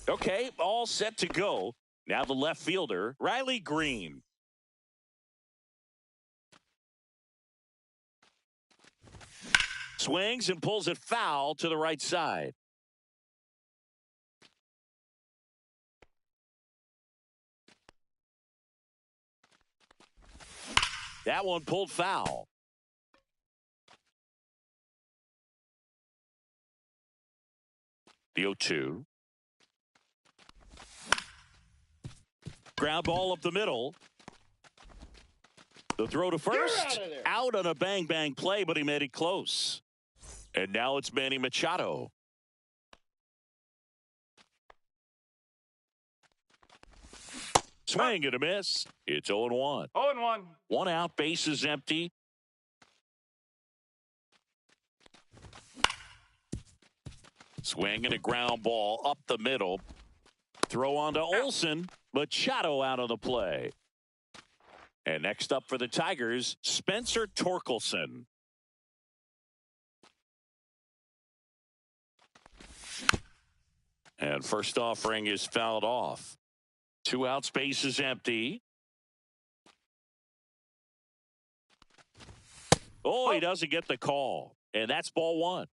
Okay, all set to go. Now the left fielder, Riley Green. Swings and pulls it foul to the right side. That one pulled foul. The 0-2. Ground ball up the middle. The throw to first. Out on a bang-bang play, but he made it close. And now it's Manny Machado. Swing and a miss. It's 0-1. 0-1. One out, base is empty. Swing and a ground ball up the middle. Throw on to Olson. Machado out of the play. And next up for the Tigers, Spencer Torkelson. And first offering is fouled off. 2 outs, base is empty. Oh, he doesn't get the call. And that's ball 1.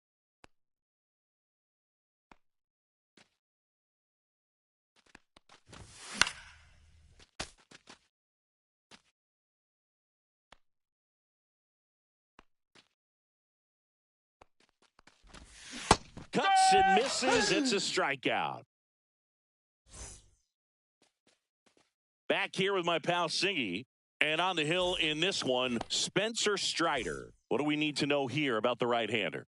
Cuts and misses. It's a strikeout. Back here with my pal Singy. And on the hill in this one, Spencer Strider. What do we need to know here about the right-hander?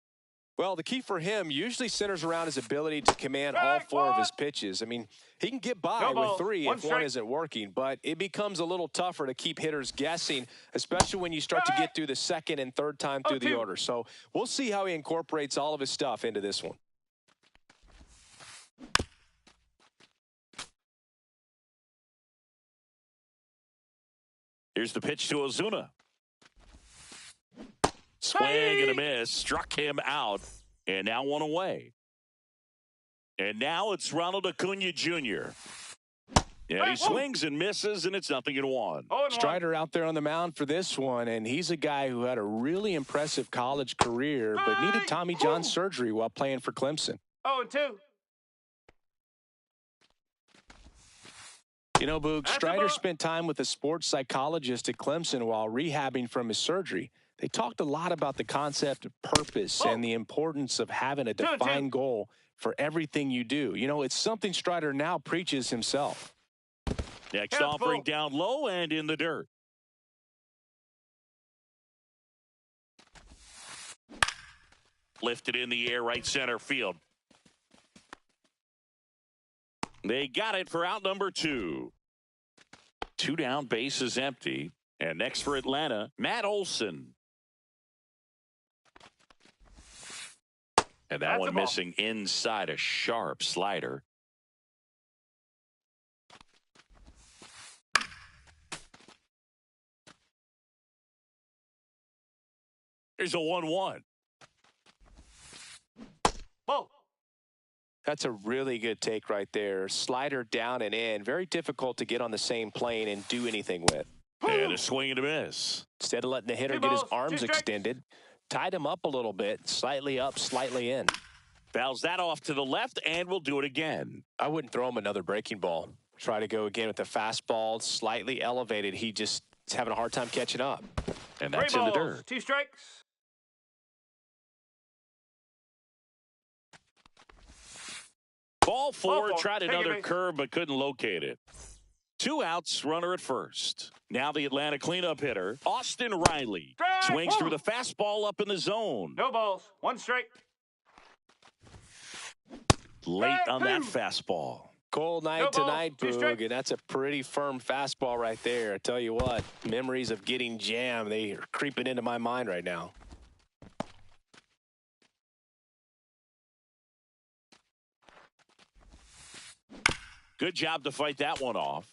Well, the key for him usually centers around his ability to command all 4 of his pitches. I mean, he can get by with 3 if one isn't working, but it becomes a little tougher to keep hitters guessing, especially when you start to get through the second and third time through the order. So we'll see how he incorporates all of his stuff into this one. Here's the pitch to Ozuna. Swing and a miss. Struck him out. And now 1 away. And now it's Ronald Acuna Jr. And he swings and misses, and it's 0-1. Strider out there on the mound for this one, and he's a guy who had a really impressive college career, but needed Tommy John surgery while playing for Clemson. 0-2. You know, Boog, Strider spent time with a sports psychologist at Clemson while rehabbing from his surgery. They talked a lot about the concept of purpose and the importance of having a defined goal for everything you do. You know, it's something Strider now preaches himself. Next offering down low and in the dirt. Lifted in the air, right center field. They got it for out number 2. 2 down, base is empty. And next for Atlanta, Matt Olson. And that one missing inside, a sharp slider. There's a 1-1. Ball. That's a really good take right there. Slider down and in. Very difficult to get on the same plane and do anything with. And a swing and a miss. Instead of letting the hitter get his arms extended, tied him up a little bit, slightly up, slightly in. Fouls that off to the left, and we'll do it again. I wouldn't throw him another breaking ball. Try to go again with the fastball, slightly elevated. He just is having a hard time catching up. And that's in the dirt. 2 strikes. Ball 4, tried another curve, but couldn't locate it. 2 outs, runner at first. Now the Atlanta cleanup hitter, Austin Riley. Swings through the fastball up in the zone. No balls. 1 strike. Late on that fastball. Cold night tonight, Boog, and that's a pretty firm fastball right there. I tell you what, memories of getting jammed, they are creeping into my mind right now. Good job to fight that one off.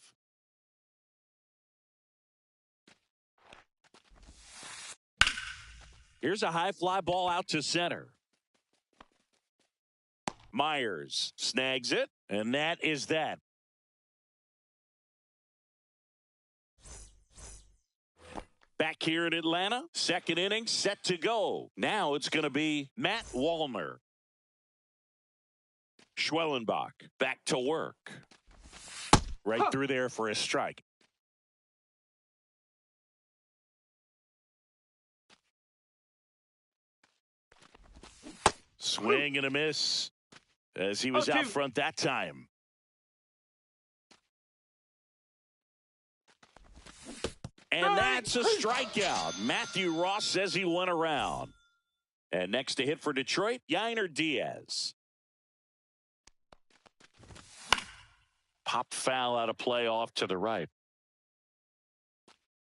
Here's a high fly ball out to center. Myers snags it. And that is that. Back here in Atlanta, second inning set to go. Now it's going to be Matt Wallner. Schwellenbach back to work. Right through there for a strike. Swing and a miss as he was out front that time. And that's a strikeout. Matthew Ross says he went around. And next to hit for Detroit, Yainer Diaz. Pop foul out of play off to the right.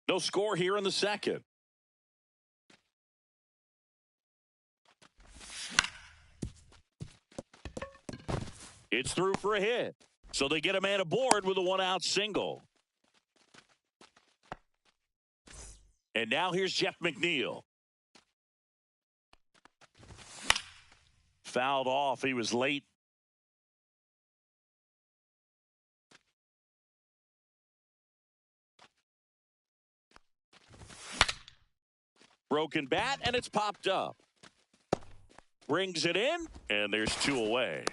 No score here in the second. It's through for a hit. So they get a man aboard with a one-out single. And now here's Jeff McNeil. Fouled off. He was late. Broken bat, and it's popped up. Brings it in, and there's two away.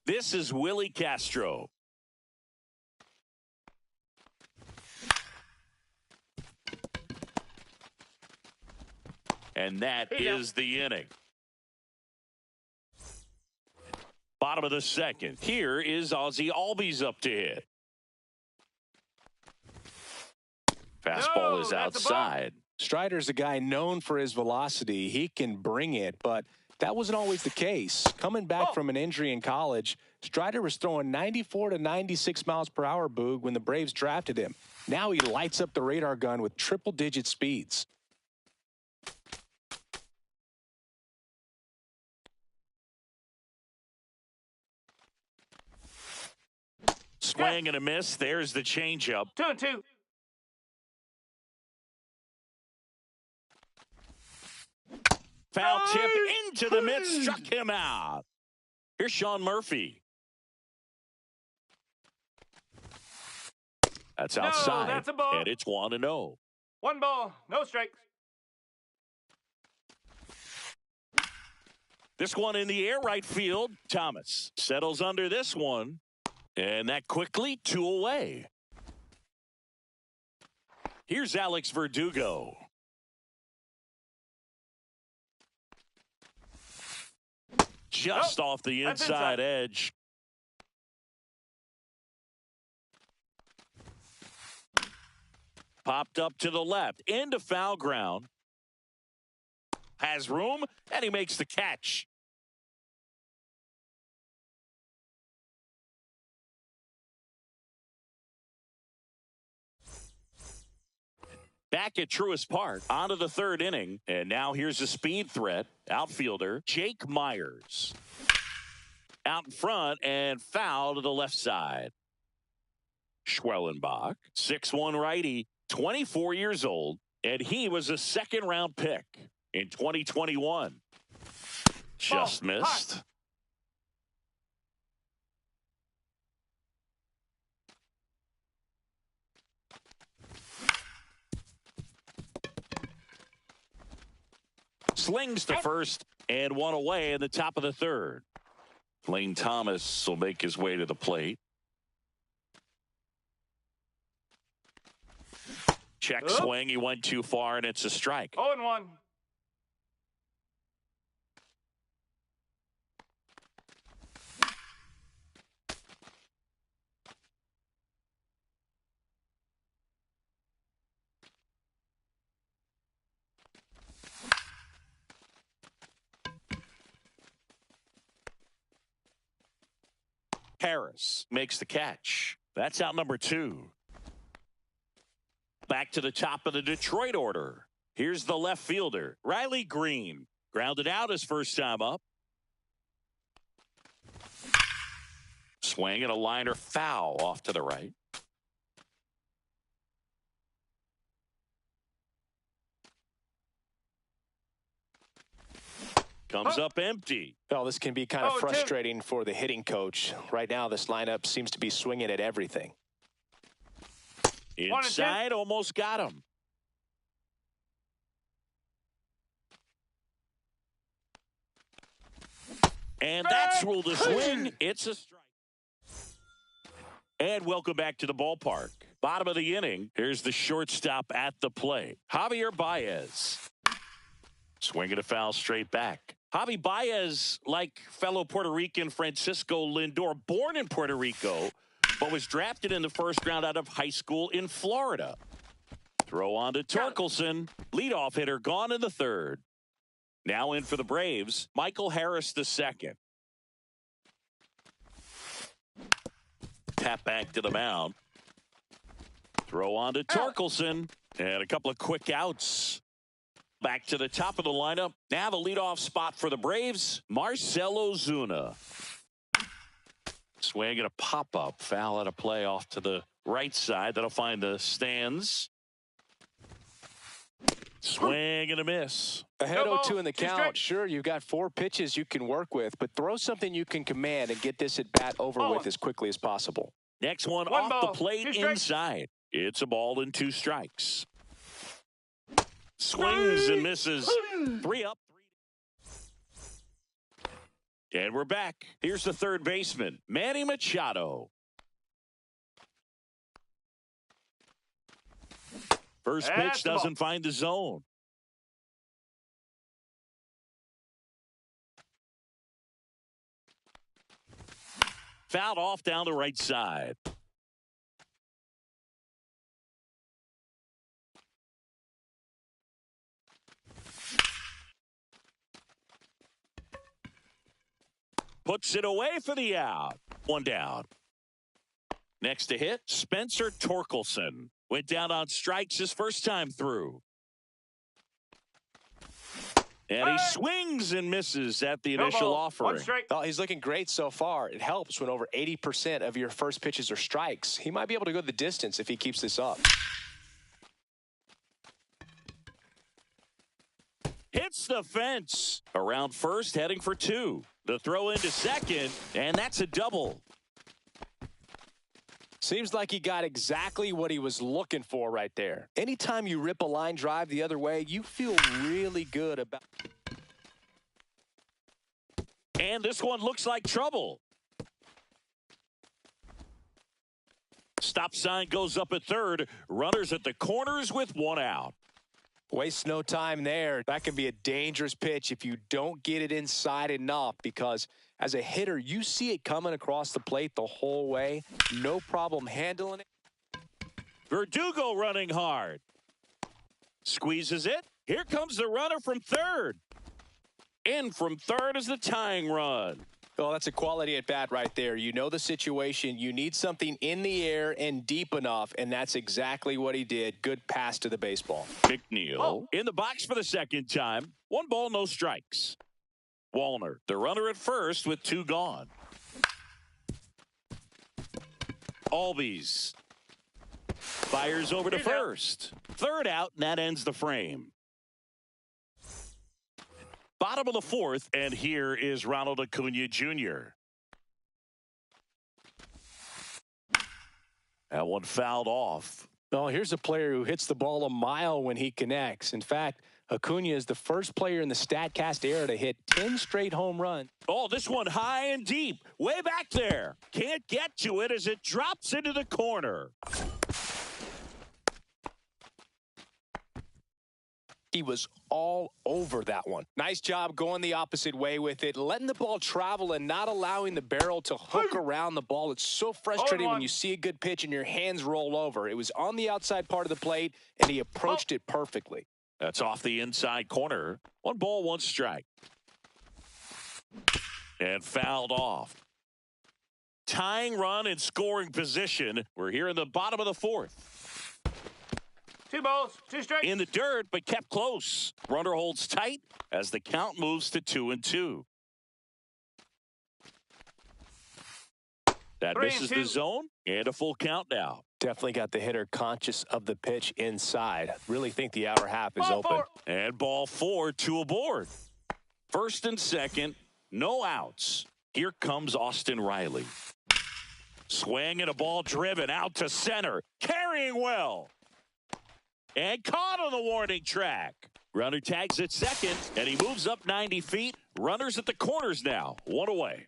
This is Willie Castro. And that is the inning. Bottom of the second. Here is Ozzie Albies up to hit. Fastball is outside. Strider's a guy known for his velocity. He can bring it, but that wasn't always the case. Coming back from an injury in college, Strider was throwing 94 to 96 miles per hour, Boog, when the Braves drafted him. Now he lights up the radar gun with triple-digit speeds. Swing and a miss. There's the changeup. 2-2. Foul tip into the mid, struck him out. Here's Sean Murphy. That's outside, that's a ball. And it's 1-0. 1 ball, no strikes. This one in the air, right field. Thomas settles under this one, and that quickly 2 away. Here's Alex Verdugo. Just off the inside edge. Popped up to the left. Into foul ground. Has room, and he makes the catch. Back at Truist Park, on to the third inning. And now here's a speed threat. Outfielder Jake Myers. Out in front and foul to the left side. Schwellenbach, 6'1" righty, 24 years old. And he was a second-round pick in 2021. Just missed. Hot. Slings to first and 1 away in the top of the third. Lane Thomas will make his way to the plate. Check swing. He went too far, and it's a strike. 0-1. Harris makes the catch. That's out number 2. Back to the top of the Detroit order. Here's the left fielder, Riley Green. Grounded out his first time up. Swing and a liner foul off to the right. Comes up empty. Well, this can be kind of frustrating for the hitting coach. Right now, this lineup seems to be swinging at everything. Inside, almost got him. And that's ruled a swing. It's a strike. And welcome back to the ballpark. Bottom of the inning. Here's the shortstop at the plate, Javier Baez. Swinging a foul straight back. Javi Baez, like fellow Puerto Rican Francisco Lindor, born in Puerto Rico, but was drafted in the first round out of high school in Florida. Throw on to Torkelson. Leadoff hitter gone in the third. Now in for the Braves, Michael Harris II. Tap back to the mound. Throw on to Torkelson. And a couple of quick outs. Back to the top of the lineup. Now the leadoff spot for the Braves, Marcell Ozuna. Swing and a pop-up. Foul at a play off to the right side. That'll find the stands. Swing and a miss. Ahead 0-2 in the count. Sure, you've got 4 pitches you can work with, but throw something you can command and get this at bat over with as quickly as possible. Next one off the plate inside. It's a ball and 2 strikes. Swings and misses. 3 up. And we're back. Here's the third baseman, Manny Machado. First pitch doesn't find the zone. Fouled off down the right side. Puts it away for the out. 1 down. Next to hit, Spencer Torkelson. Went down on strikes his first time through. And he swings and misses at the initial offering. Oh, he's looking great so far. It helps when over 80% of your first pitches are strikes. He might be able to go the distance if he keeps this up. Hits the fence. Around first, heading for 2. The throw into second, and that's a double. Seems like he got exactly what he was looking for right there. Anytime you rip a line drive the other way, you feel really good about it. And this one looks like trouble. Stop sign goes up at third. Runners at the corners with 1 out. Waste no time there. That can be a dangerous pitch if you don't get it inside enough, because as a hitter, you see it coming across the plate the whole way. No problem handling it. Verdugo running hard. Squeezes it. Here comes the runner from third. In from third is the tying run. Oh, that's a quality at bat right there. You know the situation. You need something in the air and deep enough, and that's exactly what he did. Good pass to the baseball. McNeil in the box for the second time. 1 ball, no strikes. Wallner, the runner at first with 2 gone. Albies fires over to first. Third out, and that ends the frame. Bottom of the 4th, and here is Ronald Acuna Jr. That one fouled off. Oh, here's a player who hits the ball a mile when he connects. In fact, Acuna is the first player in the StatCast era to hit 10 straight home runs. Oh, this one high and deep, way back there. Can't get to it as it drops into the corner. He was all over that one. Nice job going the opposite way with it, letting the ball travel and not allowing the barrel to hook around the ball. It's so frustrating when you see a good pitch and your hands roll over. It was on the outside part of the plate, and he approached it perfectly. That's off the inside corner. 1 ball, 1 strike. And fouled off. Tying run in scoring position. We're here in the bottom of the 4th. 2 balls, 2 strikes. In the dirt, but kept close. Runner holds tight as the count moves to 2-2. That misses the zone, and a full count now. Definitely got the hitter conscious of the pitch inside. Really think the outer half is open. And ball 4, 2 aboard. First and second, no outs. Here comes Austin Riley. Swing and a ball driven out to center. Carrying well. And caught on the warning track. Runner tags at second, and he moves up 90 feet. Runners at the corners now. One away.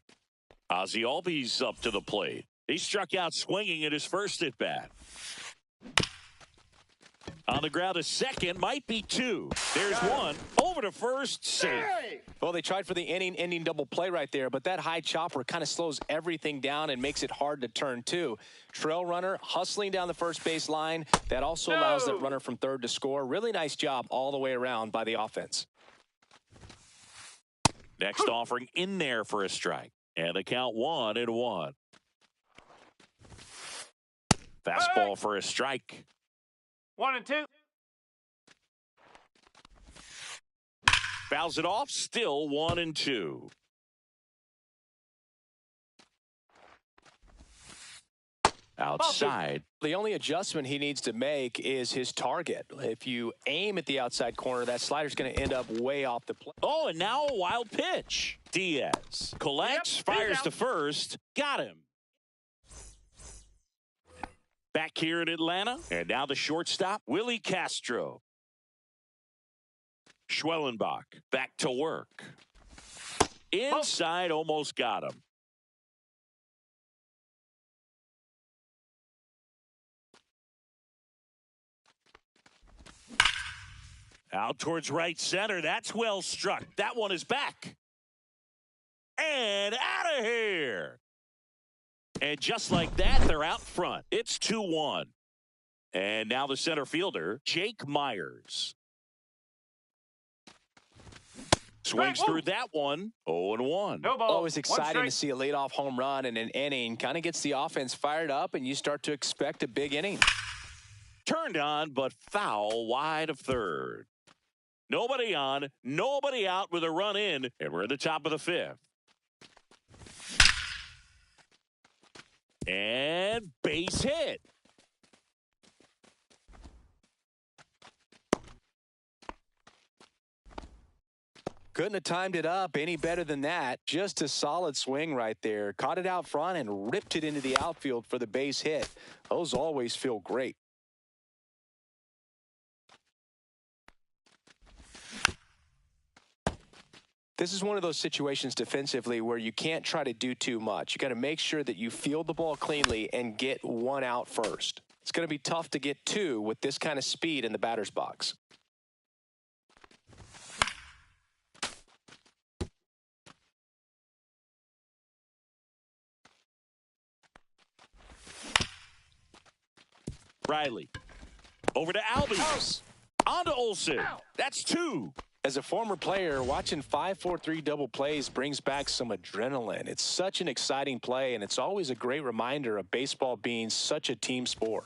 Ozzie Albies up to the plate. He struck out swinging at his first at-bat. On the ground to second, might be two. There's one. Over to first, safe. Well, they tried for the inning-ending double play right there, but that high chopper kind of slows everything down and makes it hard to turn to. Trail runner hustling down the first base line. That also allows that runner from third to score. Really nice job all the way around by the offense. Next offering in there for a strike. And the count 1-1. Fastball for a strike. 1-2. Fouls it off, still 1-2. Outside. The only adjustment he needs to make is his target. If you aim at the outside corner, that slider's going to end up way off the plate. Oh, and now a wild pitch. Diaz collects, fires to first. Got him. Back here in Atlanta, and now the shortstop, Willie Castro. Schwellenbach back to work. Inside, almost got him. Out towards right center. That's well struck. That one is back. And out of here. And just like that, they're out front. It's 2-1. And now the center fielder, Jake Myers. Swings through that one. 0-1. No ball. Always exciting to see a leadoff home run in an inning. Kind of gets the offense fired up, and you start to expect a big inning. Turned on, but foul wide of third. Nobody on, nobody out with a run in, and we're at the top of the fifth. And base hit. Couldn't have timed it up any better than that. Just a solid swing right there. Caught it out front and ripped it into the outfield for the base hit. Those always feel great. This is one of those situations defensively where you can't try to do too much. You got to make sure that you field the ball cleanly and get one out first. It's going to be tough to get two with this kind of speed in the batter's box. Riley. Over to Albies. On to Olsen. That's two. As a former player, watching 5-4-3 double plays brings back some adrenaline. It's such an exciting play, and it's always a great reminder of baseball being such a team sport.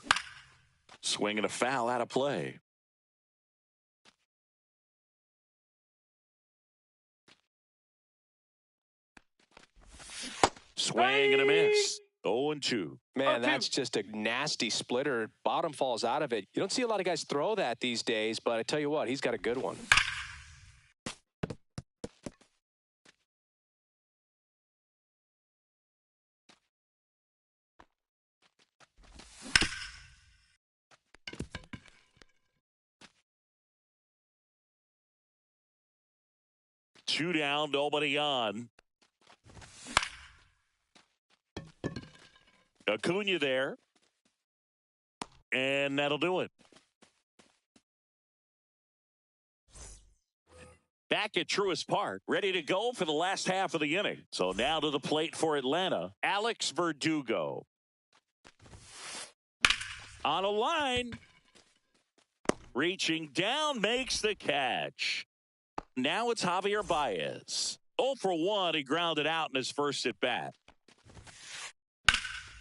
Swing and a foul out of play. Swing and a miss. 0-2. Man, that's just a nasty splitter. Bottom falls out of it. You don't see a lot of guys throw that these days, but I tell you what, he's got a good one. Two down, nobody on. Acuna there. And that'll do it. Back at Truist Park, ready to go for the last half of the inning. So now to the plate for Atlanta, Alex Verdugo. On a line. Reaching down, makes the catch. Now it's Javier Baez. 0 for 1, he grounded out in his first at bat.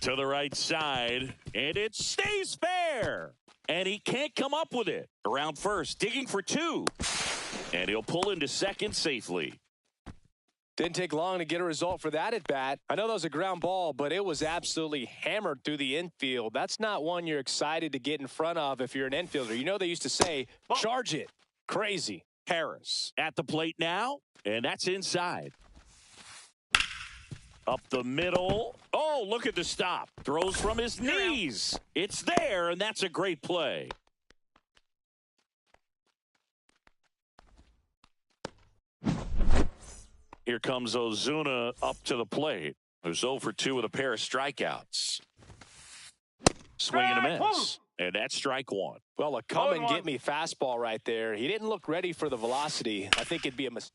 To the right side, and it stays fair. And he can't come up with it. Around first, digging for two. And he'll pull into second safely. Didn't take long to get a result for that at bat. I know that was a ground ball, but it was absolutely hammered through the infield. That's not one you're excited to get in front of if you're an infielder. You know they used to say, charge it. Crazy. Harris at the plate now, and that's inside. Up the middle. Oh, look at the stop. Throws from his knees. It's there, and that's a great play. Here comes Ozuna up to the plate. Who's 0 for 2 with a pair of strikeouts. Swing and a miss. And that's strike one. Well, a come and get me fastball right there. He didn't look ready for the velocity. I think it'd be a mistake.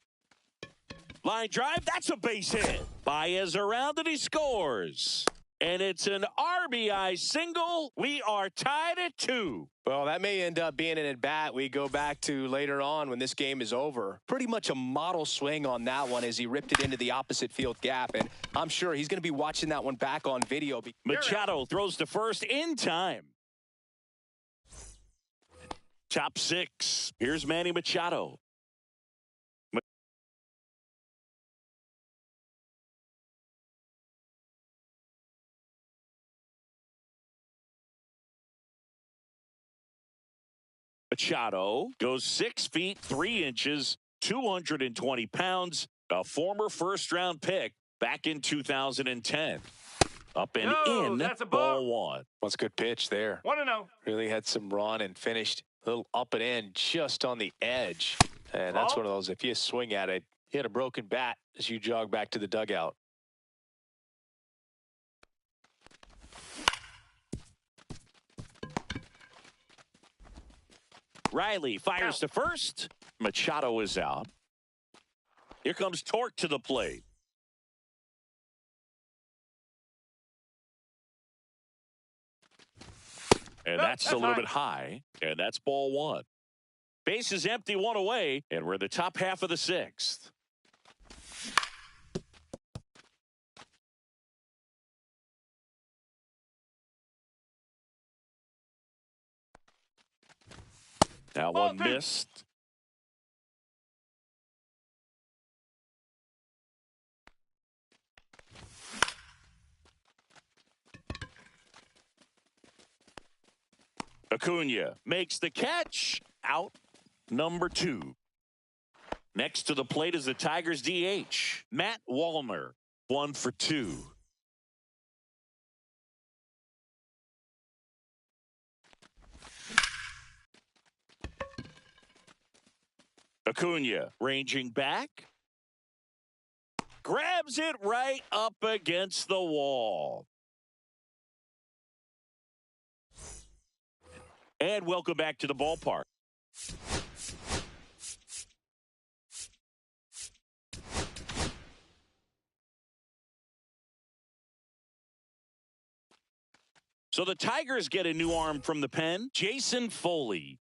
Line drive, that's a base hit. Baez around and he scores. And it's an RBI single. We are tied at 2. Well, that may end up being an at-bat we go back to later on when this game is over. Pretty much a model swing on that one as he ripped it into the opposite field gap. And I'm sure he's going to be watching that one back on video. Machado throws to first in time. Top 6. Here's Manny Machado. Machado goes 6 feet 3 inches, 220 pounds, a former first-round pick back in 2010. Up and in, that's a ball one. That's a good pitch there. 1-0. Really had some run and finished a little up and in just on the edge. And that's one of those, if you swing at it, you hit a broken bat as you jog back to the dugout. Riley fires to first. Machado is out. Here comes Torque to the plate. And that's a little bit high. And that's ball one. Base is empty, 1 away. And we're in the top half of the 6th. Now one missed. Acuna makes the catch. Out number 2. Next to the plate is the Tigers DH, Matt Wallner, 1 for 2. Acuna ranging back. Grabs it right up against the wall. And welcome back to the ballpark. So the Tigers get a new arm from the pen, Jason Foley.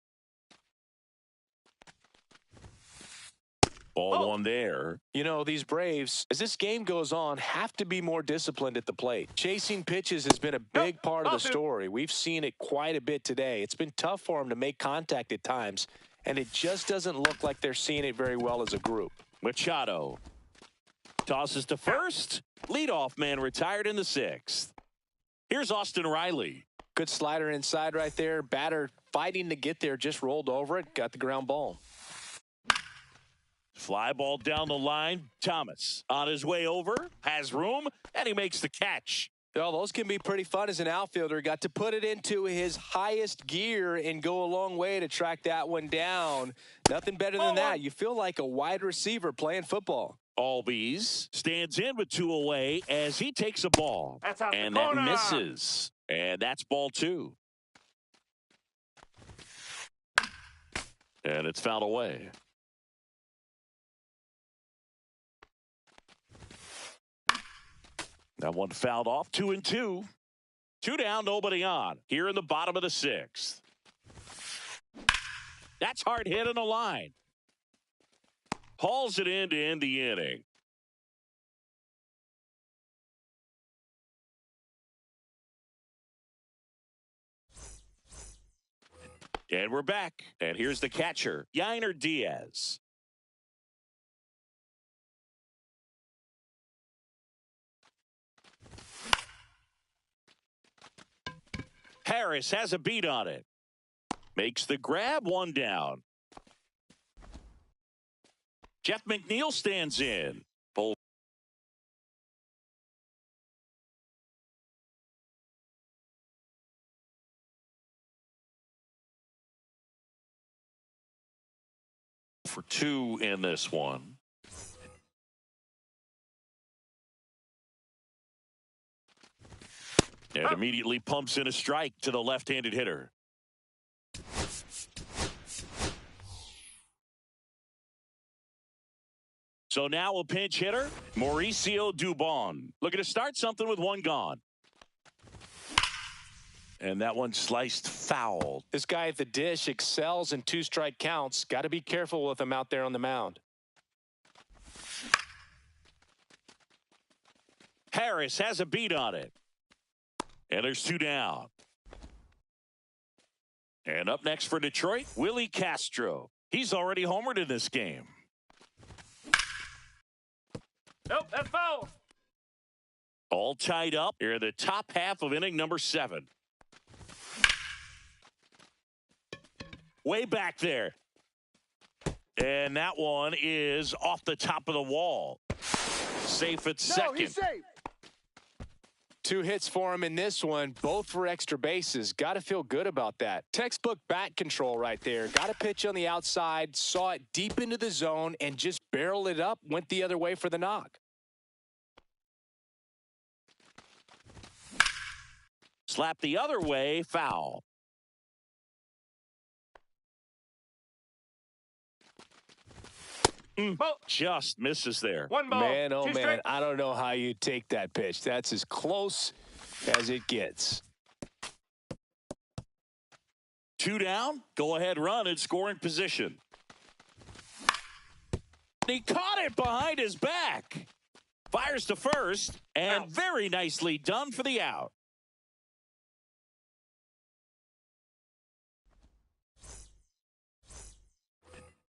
Ball one there. You know, these Braves, as this game goes on, have to be more disciplined at the plate. Chasing pitches has been a big part of the story. We've seen it quite a bit today. It's been tough for them to make contact at times, and it just doesn't look like they're seeing it very well as a group. Machado tosses to first. Leadoff man retired in the 6th. Here's Austin Riley. Good slider inside right there. Batter fighting to get there, just rolled over it, got the ground ball. Fly ball down the line. Thomas on his way over, has room, and he makes the catch. Well, those can be pretty fun as an outfielder. Got to put it into his highest gear and go a long way to track that one down. Nothing better than that. You feel like a wide receiver playing football. Albies stands in with 2 away as he takes a ball. That's out and the that corner. misses. And that's ball 2. And it's fouled away. That one fouled off. 2-2. 2 down, nobody on. Here in the bottom of the 6th. That's hard hit in the line. Hauls it in to end the inning. And we're back. And here's the catcher, Yainer Diaz. Harris has a beat on it. Makes the grab, 1 down. Jeff McNeil stands in. Both for 2 in this one. And immediately pumps in a strike to the left-handed hitter. So now a pinch hitter, Mauricio Dubon. Looking to start something with 1 gone. And that one sliced foul. This guy at the dish excels in 2-strike counts. Got to be careful with him out there on the mound. Harris has a beat on it. And there's 2 down. And up next for Detroit, Willie Castro. He's already homered in this game. Nope, that's foul. All tied up here in the top half of inning number 7. Way back there. And that one is off the top of the wall. Safe at second. He's safe. 2 hits for him in this one, both for extra bases. Got to feel good about that. Textbook bat control right there. Got a pitch on the outside, saw it deep into the zone, and just barreled it up, went the other way for the knock. Slap the other way, foul. Just misses there. 1 ball. Man, oh 2 man, strikes. I don't know how you take that pitch. That's as close as it gets. 2 down. Go ahead run in scoring position. He caught it behind his back. Fires to first, and very nicely done for the out.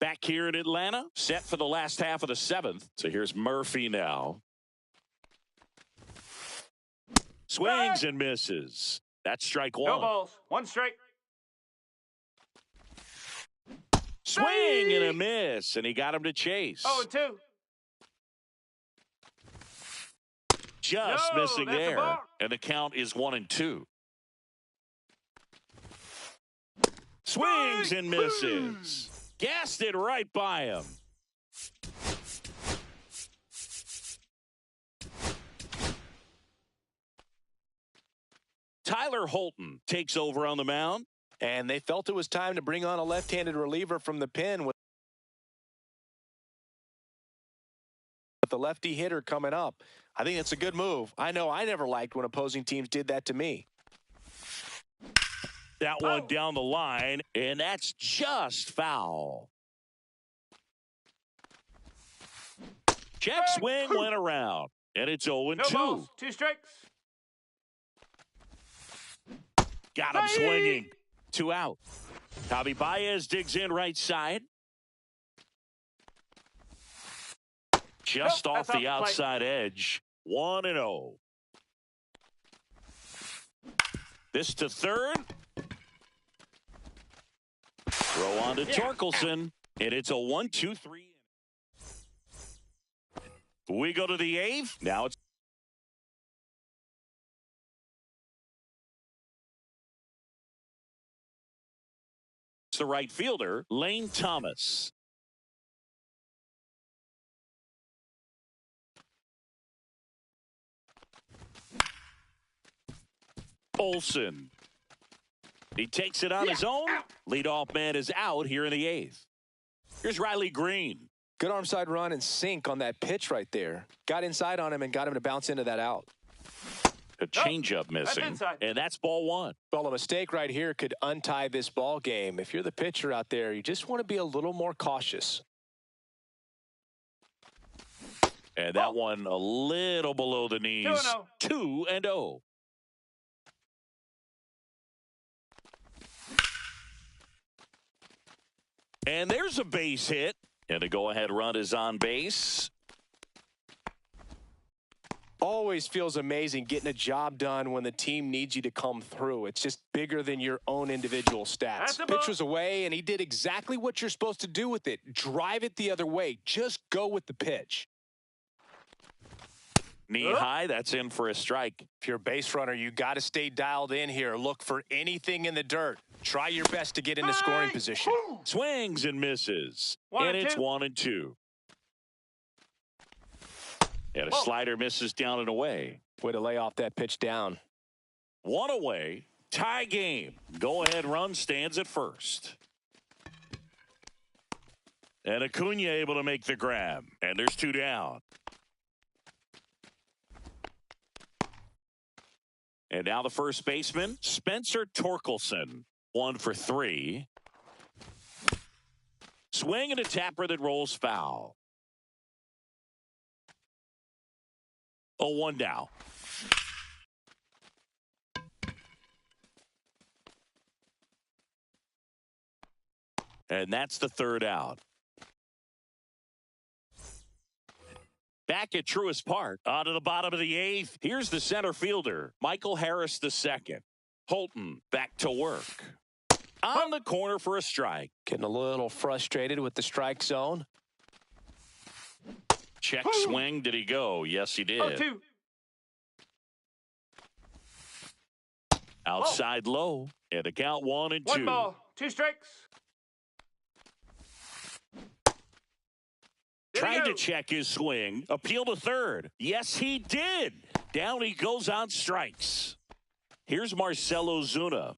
Back here in Atlanta, set for the last half of the 7th. So here's Murphy now. Swings and misses. That's strike 1. No balls. 1 strike. Swing and a miss, and he got him to chase. 0-2. Just No, missing that's a there, ball. and the count is 1-2. Swings and misses. Gassed it right by him. Tyler Holton takes over on the mound. And they felt it was time to bring on a left-handed reliever from the pen with the lefty hitter coming up. I think it's a good move. I know I never liked when opposing teams did that to me. That one down the line, and that's just foul. Check swing went around, and it's 0-2. No balls. 2 strikes. Got him swinging. 2 out. Javi Baez digs in right side. Just off the outside edge. 1-0. This to third. Throw on to Torkelson, and it's a 1-2-3. We go to the 8th. Now it's the right fielder, Lane Thomas. Olsen. He takes it on his own. Leadoff man is out here in the 8th. Here's Riley Green. Good arm side run and sink on that pitch right there. Got inside on him and got him to bounce into that out. A changeup missing, and that's ball 1. Well, a mistake right here could untie this ball game. If you're the pitcher out there, you just want to be a little more cautious. And that one a little below the knees. 2-0. 2-0. And there's a base hit. And the go-ahead run is on base. Always feels amazing getting a job done when the team needs you to come through. It's just bigger than your own individual stats. Pitch was away, and he did exactly what you're supposed to do with it. Drive it the other way. Just go with the pitch. Knee high, that's in for a strike. If you're a base runner, you got to stay dialed in here. Look for anything in the dirt. Try your best to get into scoring position. Swings and misses. And it's 1-2. And a slider misses down and away. Way to lay off that pitch down. 1 away. Tie game. Go-ahead run stands at first. And Acuna able to make the grab. And there's 2 down. And now the first baseman, Spencer Torkelson. 1 for 3. Swing and a tapper that rolls foul. 0-1 now. And that's the 3rd out. Back at Truist Park, on to the bottom of the 8th. Here's the center fielder, Michael Harris II. Holton back to work. On the corner for a strike. Getting a little frustrated with the strike zone. Check swing. Did he go? Yes, he did. 0-2. Outside low. And the count 1-2. 1 ball, 2 strikes. Tried to check his swing. Appeal to third. Yes, he did. Down he goes on strikes. Here's Marcell Ozuna.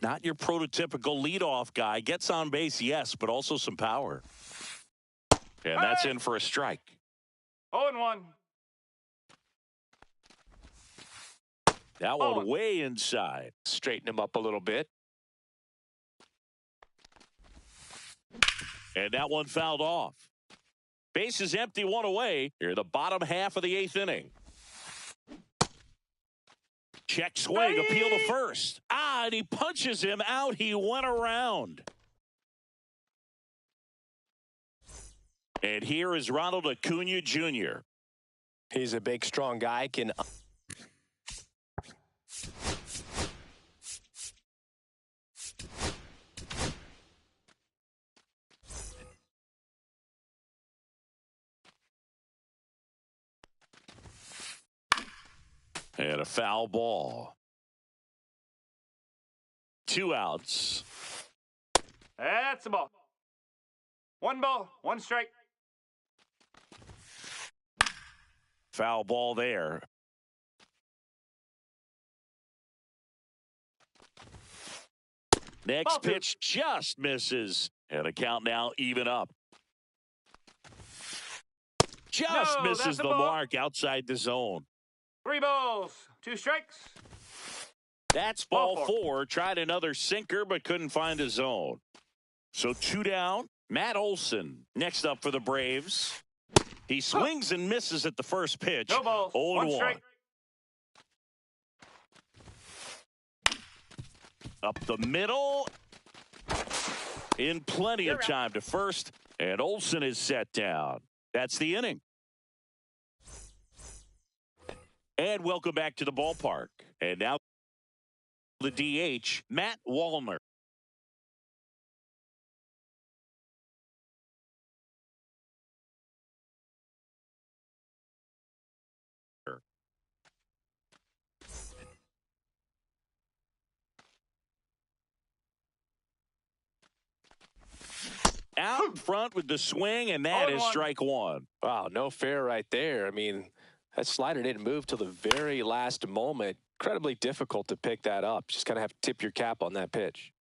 Not your prototypical leadoff guy. Gets on base, yes, but also some power. And that's in for a strike. 0-1. That one way inside. Straighten him up a little bit. And that one fouled off. Base is empty, 1 away. Here, the bottom half of the 8th inning. Check swing, appeal to first. And he punches him out. He went around. And here is Ronald Acuna Jr. He's a big, strong guy. Can and a foul ball. 2 outs. That's a ball. 1 ball, 1 strike. Foul ball there. Next pitch just misses. And a count now even up. Just misses the mark outside the zone. 3 balls, 2 strikes. That's ball 4. Tried another sinker, but couldn't find a zone. So 2 down. Matt Olson next up for the Braves. He swings and misses at the first pitch. No balls. 1 strike. Up the middle. In plenty of time to first. And Olson is set down. That's the inning. And welcome back to the ballpark. And now the DH, Matt Wallner. Out in front with the swing, and that is strike 1. Wow, no fair right there. I mean, that slider didn't move till the very last moment. Incredibly difficult to pick that up. Just kind of have to tip your cap on that pitch.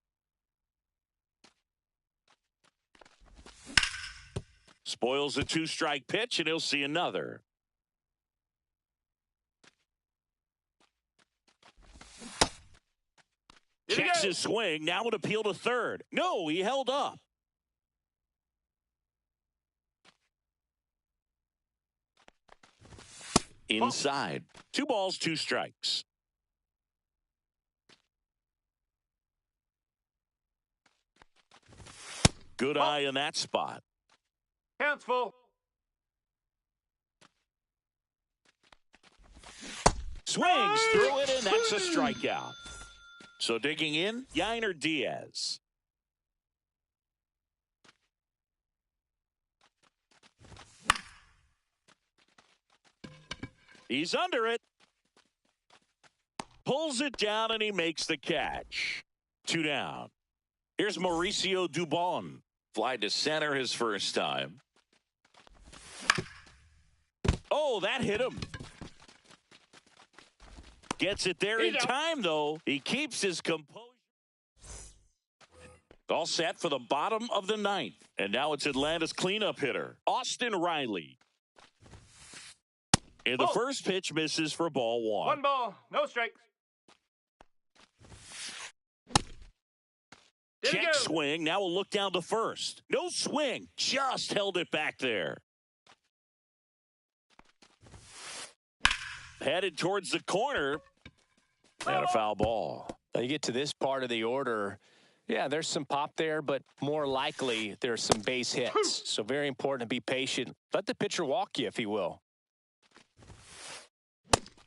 Spoils a 2-strike pitch, and he'll see another. Checks his swing. Now would appeal to third. No, he held up. Inside. 2 balls, 2 strikes. Good eye in that spot. Counts full. Swings through it, and that's a strikeout. So digging in, Yainer Diaz. He's under it. Pulls it down, and he makes the catch. 2 down. Here's Mauricio Dubon. Fly to center his first time. Oh, that hit him. Gets it there in time, though. He keeps his composure. All set for the bottom of the 9th. And now it's Atlanta's cleanup hitter, Austin Riley. And the first pitch misses for ball 1. 1 ball, no strikes. Check swing. Now we'll look down to first. No swing. Just held it back there. Headed towards the corner. And a foul ball. Now you get to this part of the order. Yeah, there's some pop there, but more likely there's some base hits. So very important to be patient. Let the pitcher walk you if he will.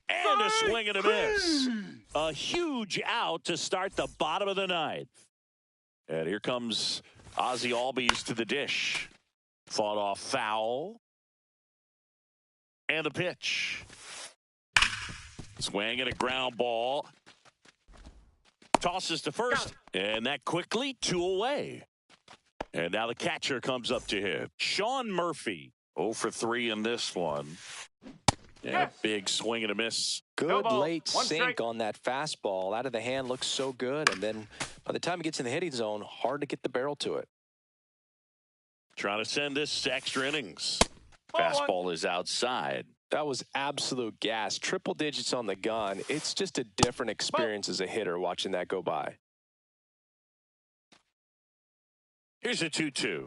And a swing and a miss. A huge out to start the bottom of the 9th. And here comes Ozzie Albies to the dish. Fought off foul. And the pitch. Swing and a ground ball. Tosses to first. And that quickly 2 away. And now the catcher comes up to him. Sean Murphy. 0 for 3 in this one. And a big swing and a miss. Good late sink on that fastball. Out of the hand looks so good. And then by the time it gets in the hitting zone, hard to get the barrel to it. Trying to send this to extra innings. Fastball is outside. That was absolute gas. Triple digits on the gun. It's just a different experience as a hitter watching that go by. Here's a 2-2.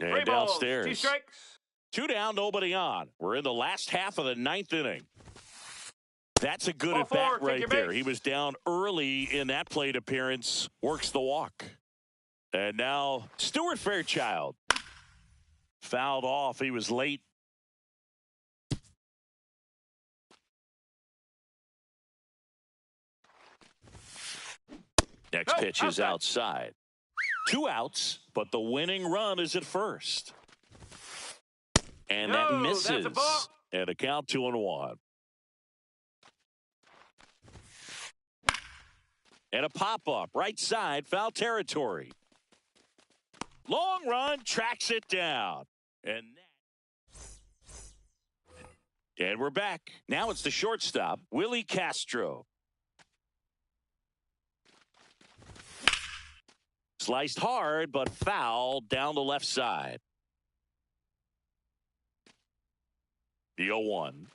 And downstairs. 2 strikes. 2 down, nobody on. We're in the last half of the 9th inning. That's a good at bat right there. He was down early in that plate appearance. Works the walk. And now Stuart Fairchild. Fouled off. He was late. Next pitch is outside. 2 outs, but the winning run is at first. And that misses. And a count 2-1. And a pop-up, right side, foul territory. Long run, tracks it down. And we're back. Now it's the shortstop, Willie Castro. Sliced hard, but foul down the left side. The 0-1.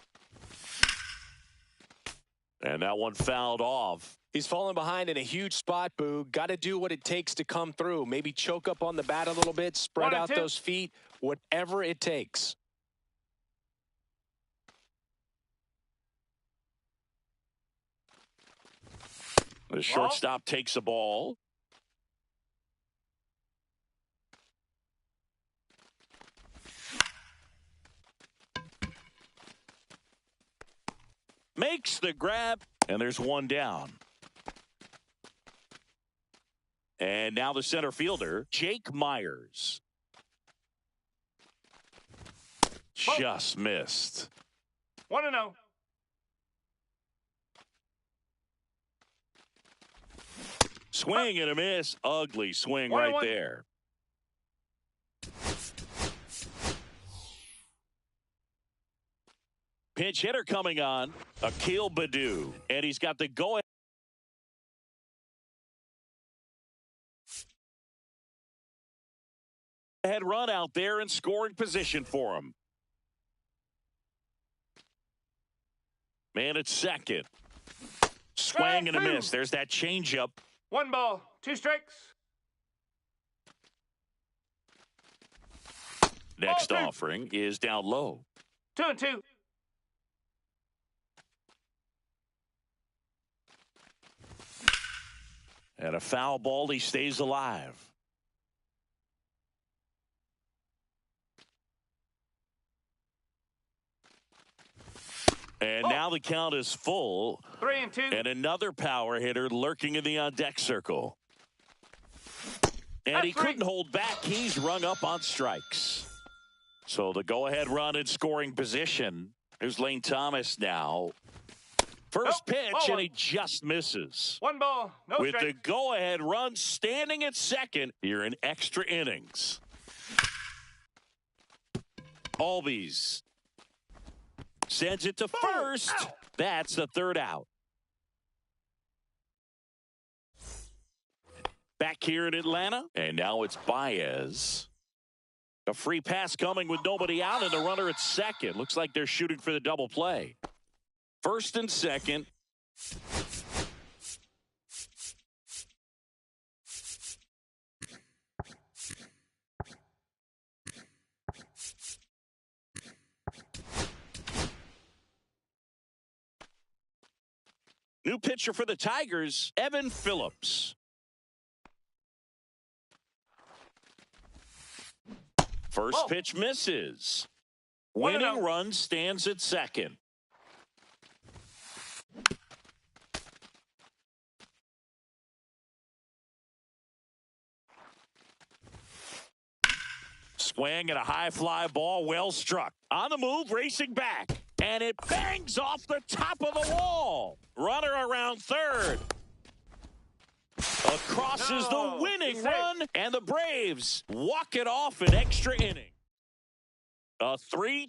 And that one fouled off. He's falling behind in a huge spot, Boo. Got to do what it takes to come through. Maybe choke up on the bat a little bit, spread out those feet, whatever it takes. The shortstop takes the ball. Makes the grab, and there's 1 down. And now the center fielder, Jake Myers. Just missed. 1-0. Swing and a miss. Ugly swing right there. Pinch hitter coming on, Akil Baddoo, and he's got the go-ahead. Run out there in scoring position for him. Man at second. Swing and a miss. There's that changeup. 1 ball, 2 strikes. Next offering is down low. 2-2. And a foul ball, he stays alive. And now the count is full. 3-2. And another power hitter lurking in the on-deck circle. And he couldn't hold back. He's rung up on strikes. So the go-ahead run in scoring position. Here's Lane Thomas now. First pitch, and he just misses. 1 ball, no With strike. the go-ahead run standing at second here in extra innings. Albies sends it to first. That's the third out. Back here in Atlanta, and now it's Baez. A free pass coming with nobody out and the runner at second. Looks like they're shooting for the double play. First and second. New pitcher for the Tigers, Evan Phillips. First pitch misses. Winning run stands at second. Swing and a high fly ball, well struck. On the move, racing back. And it bangs off the top of the wall. Runner around third. Across is the winning run, and the Braves walk it off in extra inning. A 3-2.